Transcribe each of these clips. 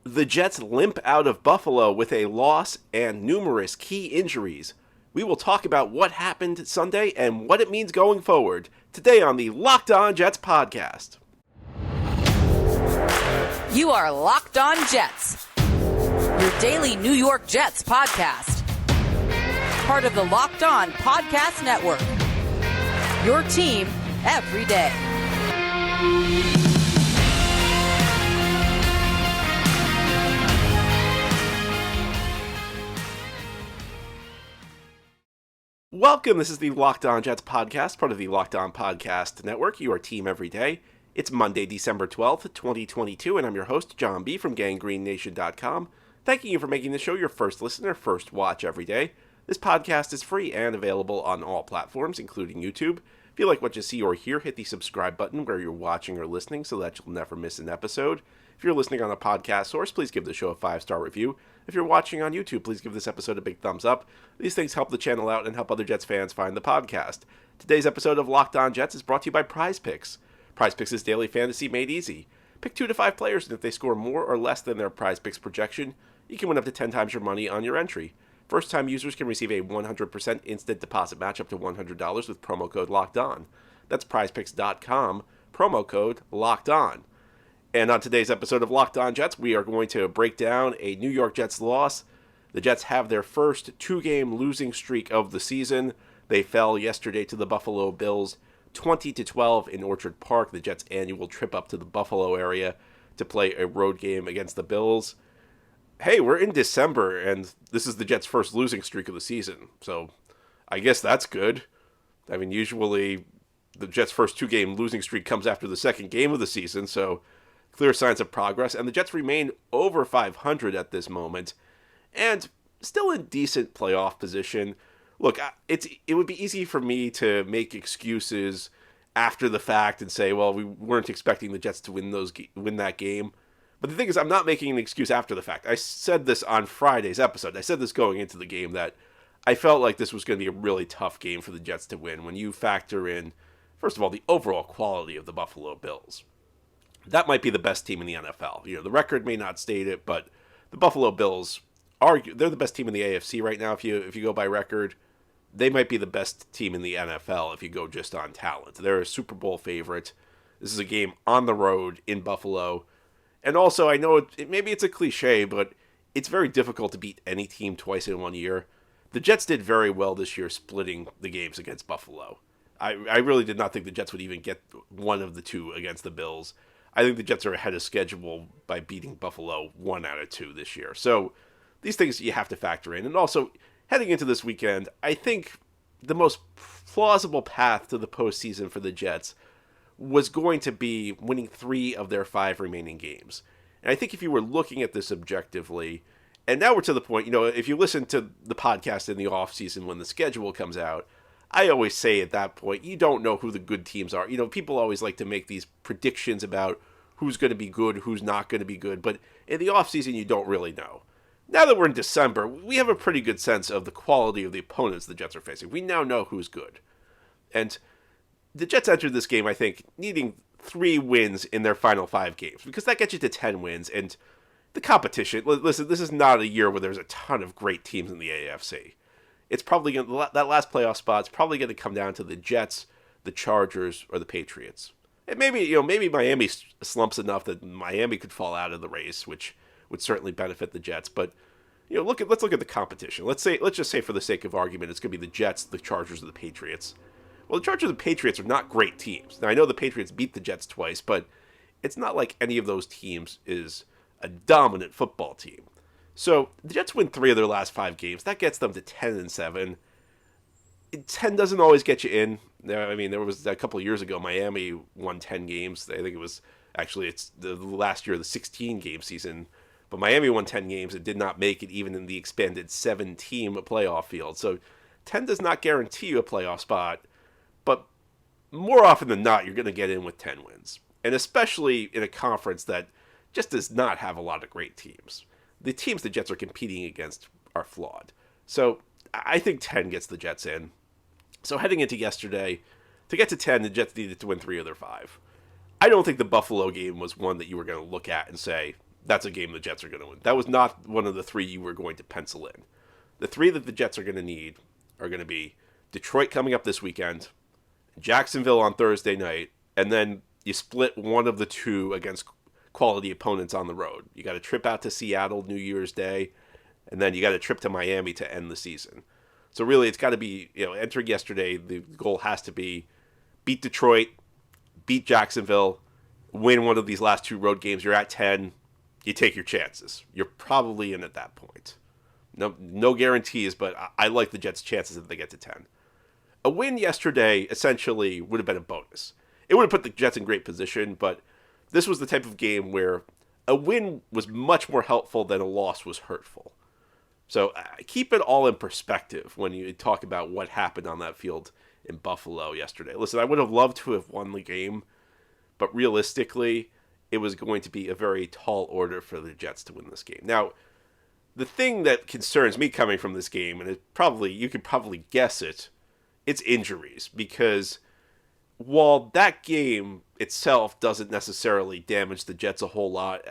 The Jets limp out of Buffalo with a loss and numerous key injuries. We will talk about what happened Sunday and what it means going forward today on the Locked On Jets podcast. You are Locked On Jets, your daily New York Jets podcast. Part of the Locked On Podcast Network, your team every day. Welcome, this is the Locked On Jets podcast, part of the Locked On Podcast Network, your team every day. It's Monday, December 12th, 2022, and I'm your host, John B. from GanggreenNation.com. Thanking you for making the show your first listen or first watch every day. This podcast is free and available on all platforms, including YouTube. If you like what you see or hear, hit the subscribe button where you're watching or listening so that you'll never miss an episode. If you're listening on a podcast source, please give the show a 5-star review. If you're watching on YouTube, please give this episode a big thumbs up. These things help the channel out and help other Jets fans find the podcast. Today's episode of Locked On Jets is brought to you by PrizePicks. PrizePicks is daily fantasy made easy. Pick 2 to 5 players, and if they score more or less than their PrizePicks projection, you can win up to 10 times your money on your entry. First-time users can receive a 100% instant deposit match up to $100 with promo code LOCKEDON. That's PrizePicks.com, promo code LOCKEDON. And on today's episode of Locked On Jets, we are going to break down a New York Jets loss. The Jets have their first 2-game losing streak of the season. They fell yesterday to the Buffalo Bills 20-12 in Orchard Park, the Jets' annual trip up to the Buffalo area to play a road game against the Bills. Hey, we're in December, and this is the Jets' first losing streak of the season, so I guess that's good. I mean, usually the Jets' first 2-game losing streak comes after the second game of the season, so clear signs of progress, and the Jets remain over 500 at this moment, and still in decent playoff position. Look, it would be easy for me to make excuses after the fact and say, well, we weren't expecting the Jets to win that game. But the thing is, I'm not making an excuse after the fact. I said this on Friday's episode. I said this going into the game, that I felt like this was going to be a really tough game for the Jets to win when you factor in, first of all, the overall quality of the Buffalo Bills. That might be the best team in the NFL. You know, the record may not state it, but the Buffalo Bills they're the best team in the AFC right now. If you go by record, they might be the best team in the NFL if you go just on talent. They're a Super Bowl favorite. This is a game on the road in Buffalo. And also, I know maybe it's a cliche, but it's very difficult to beat any team twice in one year. The Jets did very well this year splitting the games against Buffalo. I really did not think the Jets would even get one of the two against the Bills. I think the Jets are ahead of schedule by beating Buffalo 1 out of 2 this year. So these things you have to factor in. And also, heading into this weekend, I think the most plausible path to the postseason for the Jets was going to be winning 3 of their 5 remaining games. And I think if you were looking at this objectively, and now we're to the point, if you listen to the podcast in the offseason when the schedule comes out, I always say at that point, you don't know who the good teams are. People always like to make these predictions about who's going to be good, who's not going to be good, but in the offseason, you don't really know. Now that we're in December, we have a pretty good sense of the quality of the opponents the Jets are facing. We now know who's good. And the Jets entered this game, I think, needing 3 wins in their final 5 games, because that gets you to 10 wins, and the competition, listen, this is not a year where there's a ton of great teams in the AFC. It's probably that last playoff spot's probably going to come down to the Jets, the Chargers, or the Patriots. And maybe Miami slumps enough that Miami could fall out of the race, which would certainly benefit the Jets. But let's look at the competition. Let's just say for the sake of argument, it's going to be the Jets, the Chargers, or the Patriots. Well, the Chargers and the Patriots are not great teams. Now I know the Patriots beat the Jets twice, but it's not like any of those teams is a dominant football team. So the Jets win 3 of their last 5 games. That gets them to 10-7. 10 doesn't always get you in. I mean, there was a couple of years ago, Miami won 10 games. I think it was it's the last year of the 16-game season. But Miami won 10 games and did not make it even in the expanded 7-team playoff field. So 10 does not guarantee you a playoff spot. But more often than not, you're going to get in with 10 wins. And especially in a conference that just does not have a lot of great teams. The teams the Jets are competing against are flawed. So I think 10 gets the Jets in. So heading into yesterday, to get to 10, the Jets needed to win 3 of their 5. I don't think the Buffalo game was one that you were going to look at and say, that's a game the Jets are going to win. That was not one of the three you were going to pencil in. The three that the Jets are going to need are going to be Detroit coming up this weekend, Jacksonville on Thursday night, and then you split one of the two against quality opponents on the road. You got a trip out to Seattle New Year's Day, and then you got a trip to Miami to end the season. So really, it's got to be, entering yesterday, the goal has to be beat Detroit, beat Jacksonville, win one of these last two road games. You're at 10. You take your chances. You're probably in at that point. No guarantees, but I like the Jets' chances if they get to 10. A win yesterday essentially would have been a bonus. It would have put the Jets in great position, but this was the type of game where a win was much more helpful than a loss was hurtful. So keep it all in perspective when you talk about what happened on that field in Buffalo yesterday. Listen, I would have loved to have won the game, but realistically, it was going to be a very tall order for the Jets to win this game. Now, the thing that concerns me coming from this game, and you could probably guess it, it's injuries. Because while that game itself doesn't necessarily damage the Jets a whole lot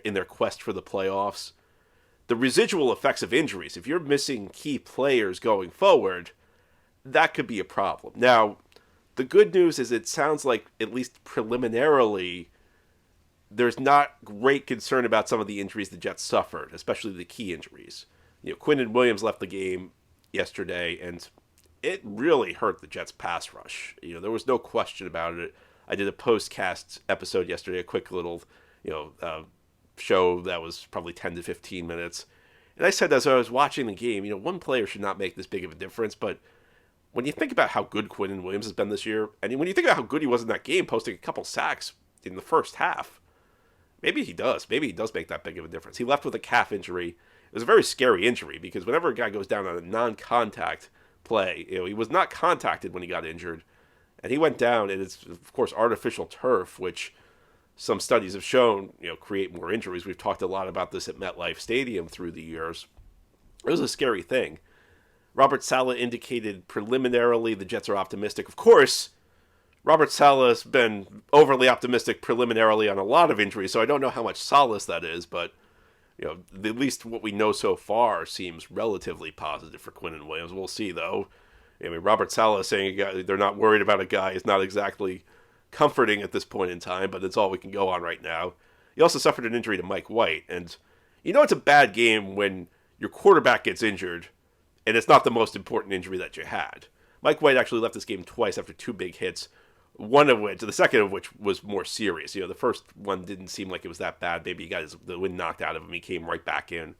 in their quest for the playoffs, the residual effects of injuries, if you're missing key players going forward, that could be a problem. Now, the good news is it sounds like, at least preliminarily, there's not great concern about some of the injuries the Jets suffered, especially the key injuries. Quinnen Williams left the game yesterday, and it really hurt the Jets' pass rush. There was no question about it. I did a post-cast episode yesterday, a quick little, show that was probably 10 to 15 minutes. And I said as I was watching the game, one player should not make this big of a difference, but when you think about how good Quinnen Williams has been this year, and when you think about how good he was in that game, posting a couple sacks in the first half, maybe he does. Maybe he does make that big of a difference. He left with a calf injury. It was a very scary injury because whenever a guy goes down on a non-contact play, he was not contacted when he got injured, and he went down, and it's, of course, artificial turf, which some studies have shown, create more injuries. We've talked a lot about this at MetLife Stadium through the years. It was a scary thing. Robert Saleh indicated preliminarily the Jets are optimistic. Of course, Robert Saleh's been overly optimistic preliminarily on a lot of injuries, so I don't know how much solace that is, but at least what we know so far seems relatively positive for Quinnen Williams. We'll see, though. Robert Saleh saying they're not worried about a guy is not exactly comforting at this point in time, but it's all we can go on right now. He also suffered an injury to Mike White, and it's a bad game when your quarterback gets injured, and it's not the most important injury that you had. Mike White actually left this game twice after two big hits, the second of which was more serious. The first one didn't seem like it was that bad. Maybe he got the wind knocked out of him. He came right back in.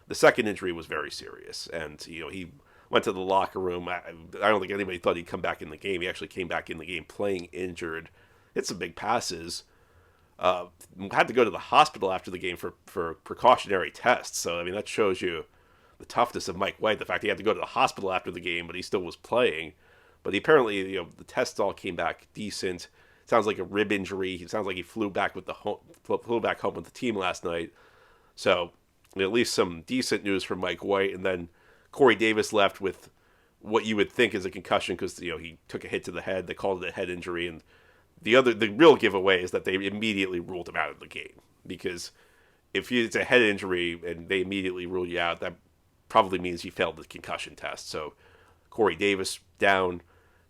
The second injury was very serious, and he went to the locker room. I don't think anybody thought he'd come back in the game. He actually came back in the game playing injured, hit some big passes, had to go to the hospital after the game for precautionary tests. So, that shows you the toughness of Mike White, the fact he had to go to the hospital after the game, but he still was playing. But apparently, the tests all came back decent. Sounds like a rib injury. It sounds like he flew back home with the team last night. So, at least some decent news from Mike White. And then Corey Davis left with what you would think is a concussion because, he took a hit to the head. They called it a head injury. And the real giveaway is that they immediately ruled him out of the game. Because if it's a head injury and they immediately rule you out, that probably means you failed the concussion test. So Corey Davis down.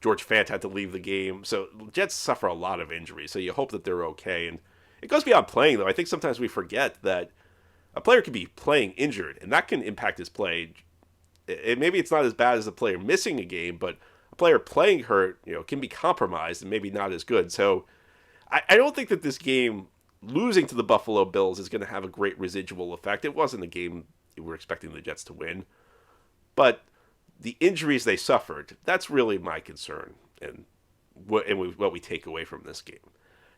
George Fant had to leave the game. So Jets suffer a lot of injuries. So you hope that they're okay. And it goes beyond playing, though. I think sometimes we forget that a player can be playing injured, and that can impact his play. Maybe it's not as bad as a player missing a game, but a player playing hurt, can be compromised and maybe not as good. So I don't think that this game, losing to the Buffalo Bills, is going to have a great residual effect. It wasn't a game we were expecting the Jets to win. But the injuries they suffered, that's really my concern and what we take away from this game.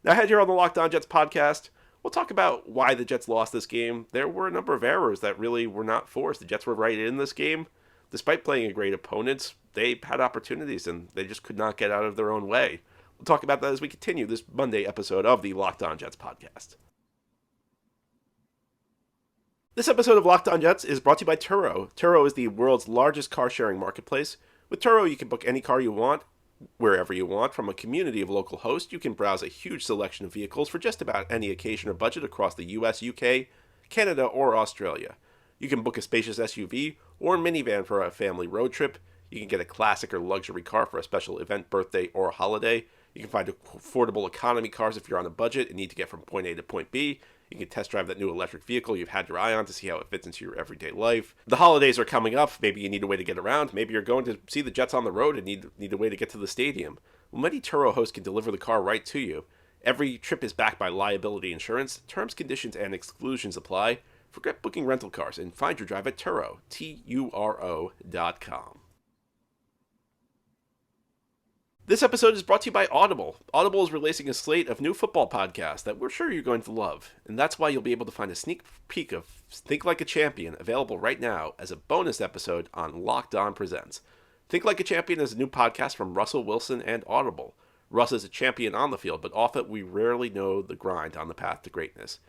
Now, ahead here on the Locked On Jets podcast, we'll talk about why the Jets lost this game. There were a number of errors that really were not forced. The Jets were right in this game. Despite playing a great opponent, they had opportunities and they just could not get out of their own way. We'll talk about that as we continue this Monday episode of the Locked On Jets podcast. This episode of Locked On Jets is brought to you by Turo. Turo is the world's largest car-sharing marketplace. With Turo, you can book any car you want, wherever you want. From a community of local hosts, you can browse a huge selection of vehicles for just about any occasion or budget across the US, UK, Canada, or Australia. You can book a spacious SUV or minivan for a family road trip. You can get a classic or luxury car for a special event, birthday, or holiday. You can find affordable economy cars if you're on a budget and need to get from point A to point B. You can test drive that new electric vehicle you've had your eye on to see how it fits into your everyday life. The holidays are coming up. Maybe you need a way to get around. Maybe you're going to see the Jets on the road and need a way to get to the stadium. Well, many Turo hosts can deliver the car right to you. Every trip is backed by liability insurance. Terms, conditions, and exclusions apply. Forget booking rental cars and find your drive at Turo, Turo.com. This episode is brought to you by Audible. Audible is releasing a slate of new football podcasts that we're sure you're going to love, and that's why you'll be able to find a sneak peek of Think Like a Champion available right now as a bonus episode on Locked On Presents. Think Like a Champion is a new podcast from Russell Wilson and Audible. Russ is a champion on the field, but off it we rarely know the grind on the path to greatness.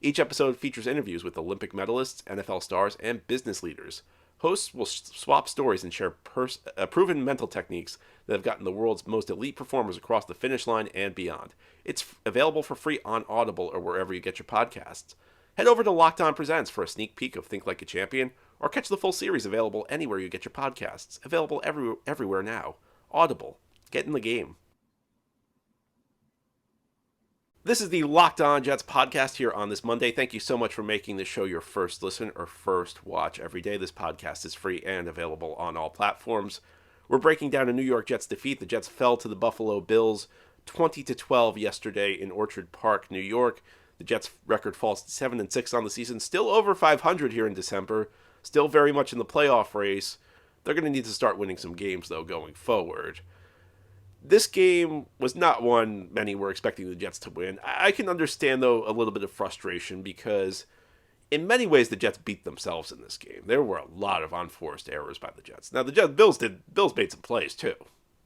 Each episode features interviews with Olympic medalists, NFL stars, and business leaders. Hosts will swap stories and share proven mental techniques that have gotten the world's most elite performers across the finish line and beyond. It's available for free on Audible or wherever you get your podcasts. Head over to Locked On Presents for a sneak peek of Think Like a Champion, or catch the full series available anywhere you get your podcasts. Available everywhere now. Audible. Get in the game. This is the Locked On Jets podcast here on this Monday. Thank you so much for making this show your first listen or first watch every day. This podcast is free and available on all platforms. We're breaking down a New York Jets defeat. The Jets fell to the Buffalo Bills 20-12 yesterday in Orchard Park, New York. The Jets record falls to 7-6 on the season, still over 500 here in December, still very much in the playoff race. They're going to need to start winning some games, though, going forward. This game was not one many were expecting the Jets to win. I can understand, though, a little bit of frustration because in many ways the Jets beat themselves in this game. There were a lot of unforced errors by the Jets. Now, the Bills made some plays, too.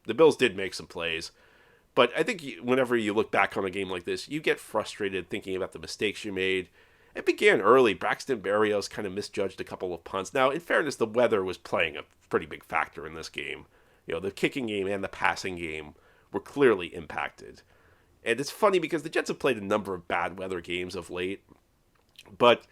The Bills did make some plays. But I think whenever you look back on a game like this, you get frustrated thinking about the mistakes you made. It began early. Braxton Berrios kind of misjudged a couple of punts. Now, in fairness, the weather was playing a pretty big factor in this game. You know, the kicking game and the passing game were clearly impacted. And it's funny because the Jets have played a number of bad weather games of late, but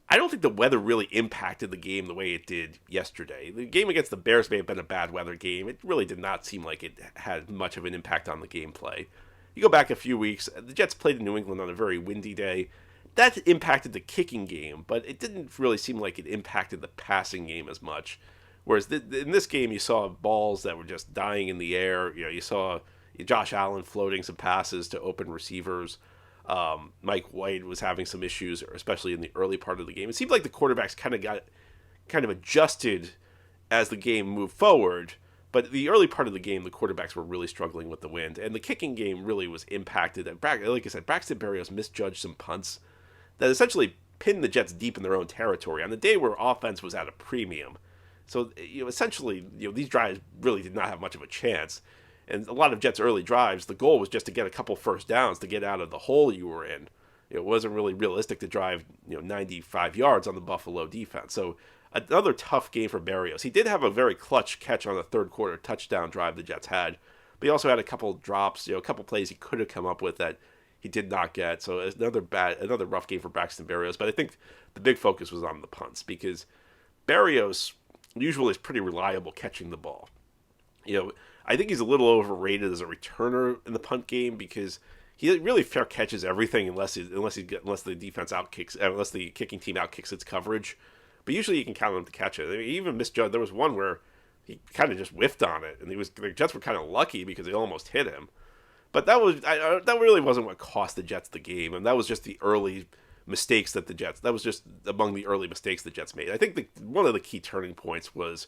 I don't think the weather really impacted the game the way it did yesterday. The game against the Bears may have been a bad weather game. It really did not seem like it had much of an impact on the gameplay. You go back a few weeks, the Jets played in New England on a very windy day. That impacted the kicking game, but it didn't really seem like it impacted the passing game as much. Whereas in this game, you saw balls that were just dying in the air. You know, you saw Josh Allen floating some passes to open receivers. Mike White was having some issues, especially in the early part of the game. It seemed like the quarterbacks kind of adjusted as the game moved forward. But the early part of the game, the quarterbacks were really struggling with the wind. And the kicking game really was impacted. Like I said, Braxton Berrios misjudged some punts that essentially pinned the Jets deep in their own territory on the day where offense was at a premium. So, essentially, these drives really did not have much of a chance. And a lot of Jets' early drives, the goal was just to get a couple first downs to get out of the hole you were in. It wasn't really realistic to drive 95 yards on the Buffalo defense. So, another tough game for Berrios. He did have a very clutch catch on the third quarter touchdown drive the Jets had. But he also had a couple drops, a couple plays he could have come up with that he did not get. So, another rough game for Braxton Berrios. But I think the big focus was on the punts because Berrios usually is pretty reliable catching the ball. I think he's a little overrated as a returner in the punt game because he really fair catches everything unless the defense outkicks, unless the kicking team outkicks its coverage. But usually you can count on him to catch it. I mean, he even misjudged. There was one where he kind of just whiffed on it, and the Jets were kind of lucky because they almost hit him. But that really wasn't what cost the Jets the game, and that was just the early mistakes that the Jets. That was just among the early mistakes the Jets made. I think one of the key turning points was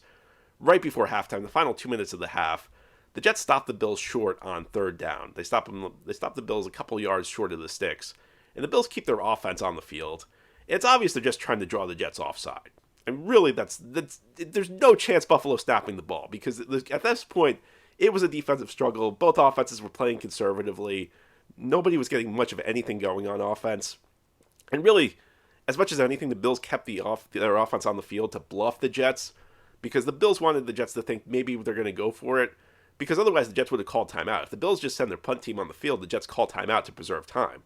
right before halftime, the final 2 minutes of the half. The Jets stopped the Bills short on third down. They stopped the Bills a couple yards short of the sticks, and the Bills keep their offense on the field. It's obvious they're just trying to draw the Jets offside, and really there's no chance Buffalo snapping the ball because at this point it was a defensive struggle. Both offenses were playing conservatively. Nobody was getting much of anything going on offense. And really, as much as anything, the Bills kept their offense on the field to bluff the Jets because the Bills wanted the Jets to think maybe they're going to go for it because otherwise the Jets would have called timeout. If the Bills just send their punt team on the field, the Jets call timeout to preserve time.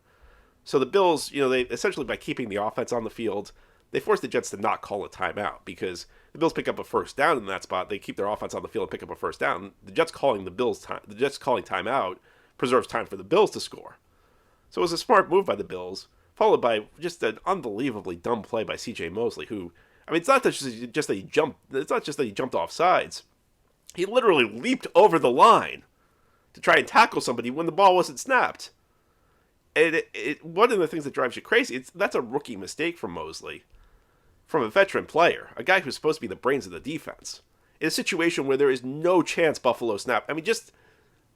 So the Bills, they essentially, by keeping the offense on the field, they forced the Jets to not call a timeout because the Bills pick up a first down in that spot. They keep their offense on the field and pick up a first down. The Jets calling timeout preserves time for the Bills to score. So it was a smart move by the Bills, followed by just an unbelievably dumb play by C.J. Mosley, who, it's not just that he jumped. It's not just that he jumped off sides. He literally leaped over the line to try and tackle somebody when the ball wasn't snapped. And one of the things that drives you crazy, that's a rookie mistake from Mosley, from a veteran player, a guy who's supposed to be the brains of the defense, in a situation where there is no chance Buffalo snap. Just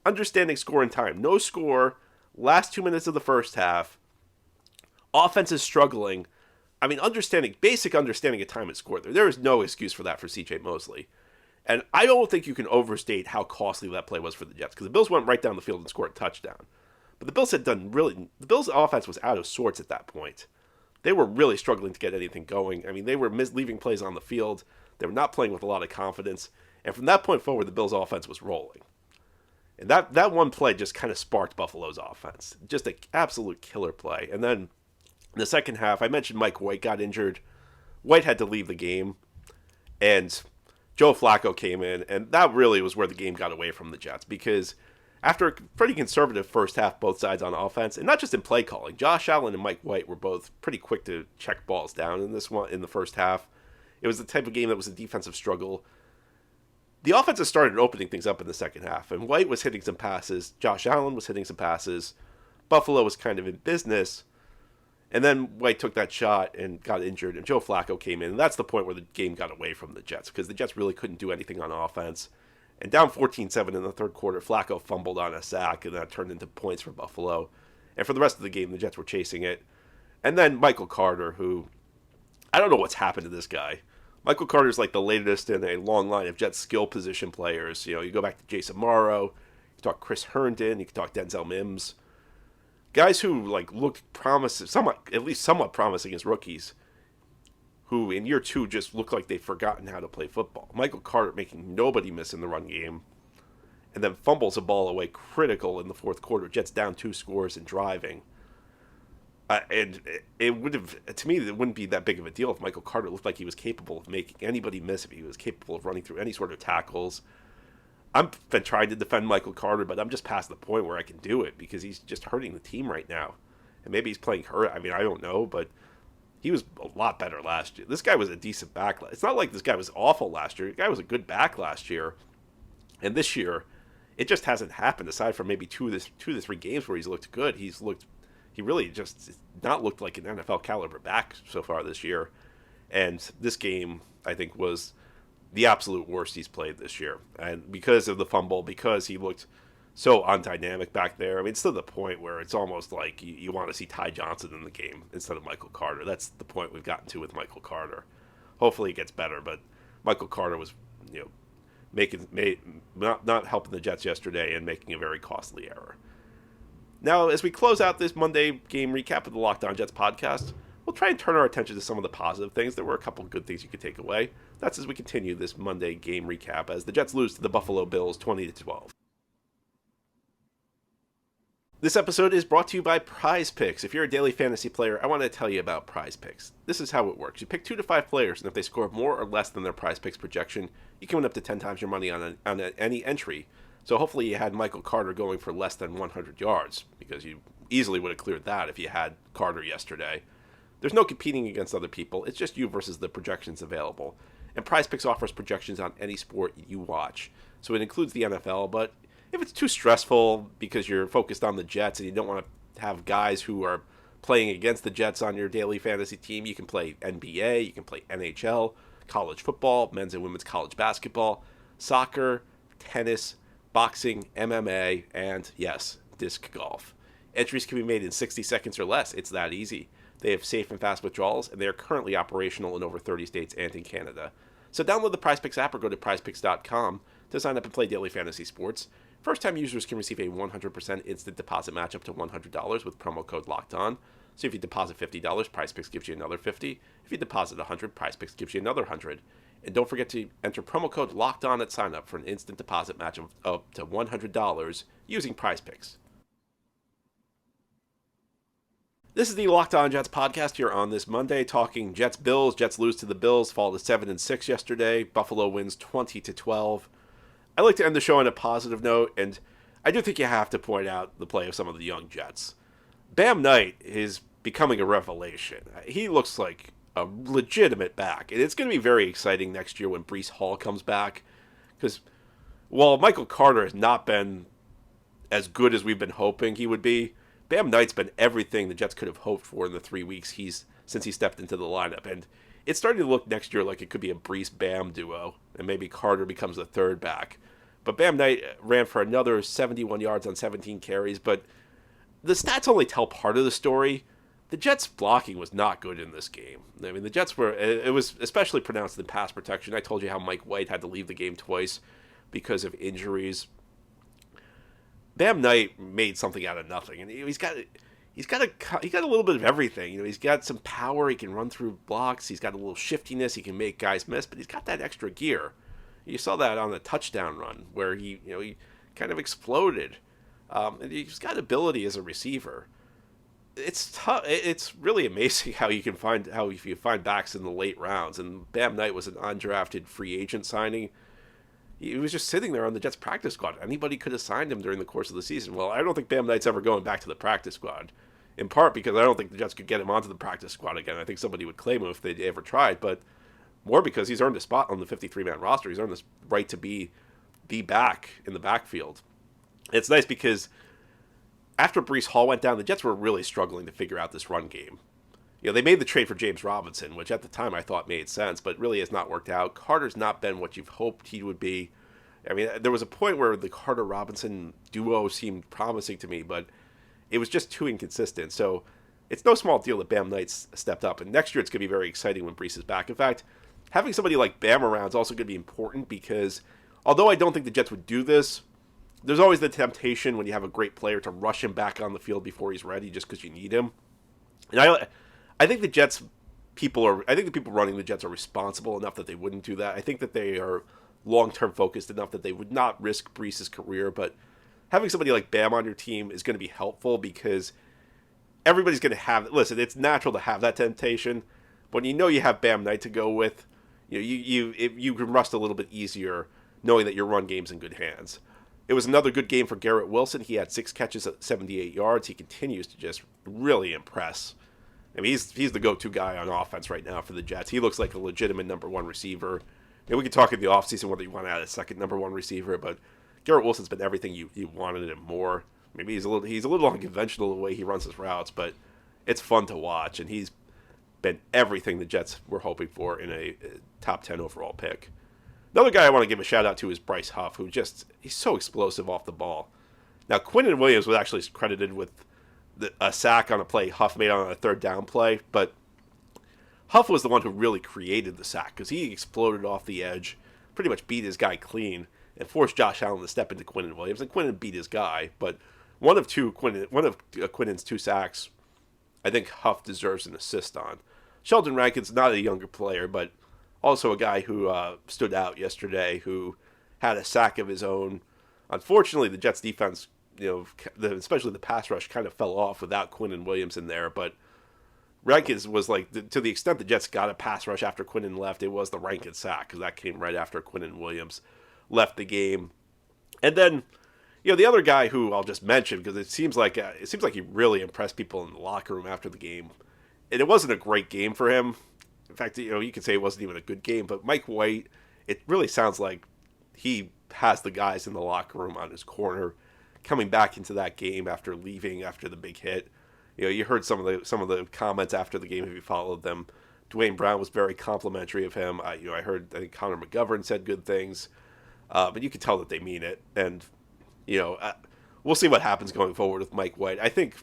understanding score and time. No score, last 2 minutes of the first half, offense is struggling. Basic understanding of time and score. There is no excuse for that for C.J. Mosley. And I don't think you can overstate how costly that play was for the Jets, because the Bills went right down the field and scored a touchdown. But the Bills' offense was out of sorts at that point. They were really struggling to get anything going. They were leaving plays on the field. They were not playing with a lot of confidence. And from that point forward, the Bills' offense was rolling. And that one play just kind of sparked Buffalo's offense. Just an absolute killer play. And then in the second half, I mentioned Mike White got injured. White had to leave the game. And Joe Flacco came in. And that really was where the game got away from the Jets. Because after a pretty conservative first half, both sides on offense, and not just in play calling, Josh Allen and Mike White were both pretty quick to check balls down in the first half. It was the type of game that was a defensive struggle. The offense started opening things up in the second half, and White was hitting some passes. Josh Allen was hitting some passes. Buffalo was kind of in business. And then White took that shot and got injured, and Joe Flacco came in. And that's the point where the game got away from the Jets, because the Jets really couldn't do anything on offense. And down 14-7 in the third quarter, Flacco fumbled on a sack, and that turned into points for Buffalo. And for the rest of the game, the Jets were chasing it. And then Michael Carter, who, I don't know what's happened to this guy. Michael Carter's like the latest in a long line of Jets skill position players. You go back to Jason Morrow, you talk Chris Herndon, you can talk Denzel Mims. Guys who looked promising, at least somewhat promising as rookies, who in year two just look like they've forgotten how to play football. Michael Carter making nobody miss in the run game, and then fumbles a ball away critical in the fourth quarter. Jets down 2 scores and driving. And it would have, to me, it wouldn't be that big of a deal if Michael Carter looked like he was capable of making anybody miss, if he was capable of running through any sort of tackles. I've been trying to defend Michael Carter, but I'm just past the point where I can do it, because he's just hurting the team right now. And maybe he's playing hurt. I don't know, but he was a lot better last year. This guy was a decent back. It's not like this guy was awful last year. The guy was a good back last year. And this year, it just hasn't happened, aside from maybe two to three games where he's looked good. He really just not looked like an NFL caliber back so far this year. And this game, I think, was the absolute worst he's played this year. And because of the fumble, because he looked so undynamic back there, it's to the point where it's almost like you want to see Ty Johnson in the game instead of Michael Carter. That's the point we've gotten to with Michael Carter. Hopefully it gets better, but Michael Carter was, not helping the Jets yesterday and making a very costly error. Now, as we close out this Monday game recap of the Locked On Jets podcast, we'll try and turn our attention to some of the positive things. There were a couple of good things you could take away. That's as we continue this Monday game recap as the Jets lose to the Buffalo Bills 20-12. This episode is brought to you by PrizePicks. If you're a daily fantasy player, I want to tell you about PrizePicks. This is how it works. You pick 2 to 5 players, and if they score more or less than their PrizePicks projection, you can win up to 10 times your money on any entry. So hopefully you had Michael Carter going for less than 100 yards, because you easily would have cleared that if you had Carter yesterday. There's no competing against other people. It's just you versus the projections available. And PrizePicks offers projections on any sport you watch. So it includes the NFL, but if it's too stressful because you're focused on the Jets and you don't want to have guys who are playing against the Jets on your daily fantasy team, you can play NBA, you can play NHL, college football, men's and women's college basketball, soccer, tennis, boxing, MMA, and yes, disc golf. Entries can be made in 60 seconds or less. It's that easy. They have safe and fast withdrawals, and they are currently operational in over 30 states and in Canada. So download the PrizePicks app or go to prizepicks.com to sign up and play daily fantasy sports. First-time users can receive a 100% instant deposit match up to $100 with promo code LOCKEDON. So if you deposit $50, PrizePicks gives you another $50. If you deposit $100, PrizePicks gives you another $100. And don't forget to enter promo code LOCKEDON at sign-up for an instant deposit match of up to $100 using PrizePicks. This is the Locked On Jets podcast here on this Monday, talking Jets-Bills. Jets lose to the Bills, fall to 7-6 yesterday. Buffalo wins 20-12. I like to end the show on a positive note, and I do think you have to point out the play of some of the young Jets. Bam Knight is becoming a revelation. He looks like a legitimate back, and it's going to be very exciting next year when Breece Hall comes back, because while Michael Carter has not been as good as we've been hoping he would be, Bam Knight's been everything the Jets could have hoped for in the 3 weeks since he stepped into the lineup. And it's starting to look next year like it could be a Breece-Bam duo, and maybe Carter becomes the third back. But Bam Knight ran for another 71 yards on 17 carries, but the stats only tell part of the story. The Jets' blocking was not good in this game. I mean, the Jets it was especially pronounced in pass protection. I told you how Mike White had to leave the game twice because of injuries. Bam Knight made something out of nothing, and he's got a little bit of everything. You know, he's got some power. He can run through blocks. He's got a little shiftiness. He can make guys miss, but he's got that extra gear. You saw that on the touchdown run where he kind of exploded. And he's got ability as a receiver. It's tough. It's really amazing how you find backs in the late rounds. And Bam Knight was an undrafted free agent signing. He was just sitting there on the Jets practice squad. Anybody could have signed him during the course of the season. Well, I don't think Bam Knight's ever going back to the practice squad, in part because I don't think the Jets could get him onto the practice squad again. I think somebody would claim him if they ever tried, but more because he's earned a spot on the 53-man roster. He's earned this right to be the back in the backfield. It's nice because after Breece Hall went down, the Jets were really struggling to figure out this run game. You know, they made the trade for James Robinson, which at the time I thought made sense, but really has not worked out. Carter's not been what you've hoped he would be. I mean, there was a point where the Carter-Robinson duo seemed promising to me, but it was just too inconsistent. So it's no small deal that Bam Knight's stepped up. And next year it's going to be very exciting when Breece is back. In fact, having somebody like Bam around is also going to be important because although I don't think the Jets would do this, there's always the temptation when you have a great player to rush him back on the field before he's ready just because you need him. And I think the people running the Jets are responsible enough that they wouldn't do that. I think that they are long-term focused enough that they would not risk Breece's career, but having somebody like Bam on your team is going to be helpful because everybody's going to listen, it's natural to have that temptation. When you have Bam Knight to go with, you can rust a little bit easier knowing that your run game's in good hands. It was another good game for Garrett Wilson. He had 6 catches at 78 yards. He continues to just really impress. I mean, he's the go-to guy on offense right now for the Jets. He looks like a legitimate number one receiver. And we can talk in the offseason whether you want to add a second number one receiver, but Garrett Wilson's been everything you wanted him more. Maybe he's a little unconventional the way he runs his routes, but it's fun to watch, and he's been everything the Jets were hoping for in a top 10 overall pick. Another guy I want to give a shout out to is Bryce Huff, he's so explosive off the ball. Now, Quinnen Williams was actually credited with a sack on a play Huff made on a third down play, but Huff was the one who really created the sack because he exploded off the edge, pretty much beat his guy clean, and forced Josh Allen to step into Quinnen Williams. And Quinnen beat his guy, but one of Quinnen's 2 sacks, I think Huff deserves an assist on. Sheldon Rankin's not a younger player, but also a guy who stood out yesterday, who had a sack of his own. Unfortunately, the Jets' defense, especially the pass rush, kind of fell off without Quinnen Williams in there, but Rankins was to the extent the Jets got a pass rush after Quinnen left, it was the Rankins sack because that came right after Quinnen Williams left the game. And then, the other guy who I'll just mention because it seems like he really impressed people in the locker room after the game, and it wasn't a great game for him. In fact, you could say it wasn't even a good game. But Mike White, it really sounds like he has the guys in the locker room on his corner, coming back into that game after leaving after the big hit. You heard some of the comments after the game if you followed them. Dwayne Brown was very complimentary of him. I think Connor McGovern said good things, but you could tell that they mean it. And we'll see what happens going forward with Mike White. I think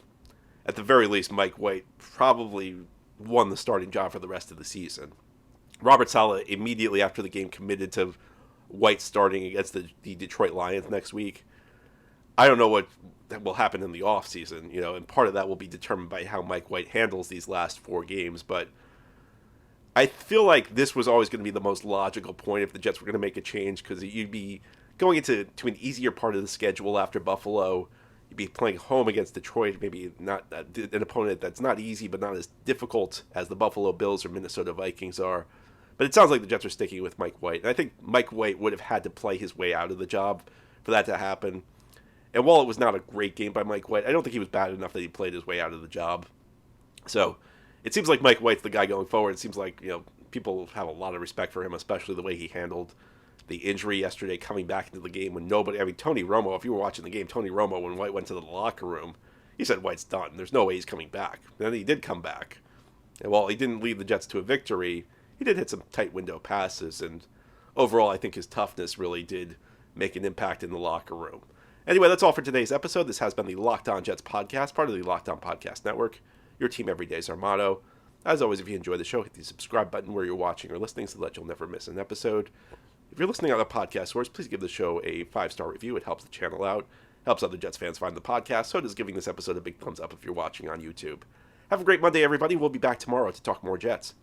at the very least, Mike White probably won the starting job for the rest of the season. Robert Saleh immediately after the game committed to White starting against the Detroit Lions next week. I don't know what will happen in the offseason, and part of that will be determined by how Mike White handles these last 4 games, but I feel like this was always going to be the most logical point if the Jets were going to make a change because you'd be going into an easier part of the schedule after Buffalo. You'd be playing home against Detroit, maybe not an opponent that's not easy, but not as difficult as the Buffalo Bills or Minnesota Vikings are. But it sounds like the Jets are sticking with Mike White. And I think Mike White would have had to play his way out of the job for that to happen. And while it was not a great game by Mike White, I don't think he was bad enough that he played his way out of the job. So it seems like Mike White's the guy going forward. It seems like, people have a lot of respect for him, especially the way he handled the injury yesterday, coming back into the game when Tony Romo, if you were watching the game, Tony Romo, when White went to the locker room, he said White's done. There's no way he's coming back. And then he did come back. And while he didn't lead the Jets to a victory, he did hit some tight window passes. And overall, I think his toughness really did make an impact in the locker room. Anyway, that's all for today's episode. This has been the Locked On Jets podcast, part of the Locked On Podcast Network. Your team every day is our motto. As always, if you enjoy the show, hit the subscribe button where you're watching or listening so that you'll never miss an episode. If you're listening on a podcast source, please give the show a 5-star review. It helps the channel out, helps other Jets fans find the podcast, so does giving this episode a big thumbs up if you're watching on YouTube. Have a great Monday, everybody. We'll be back tomorrow to talk more Jets.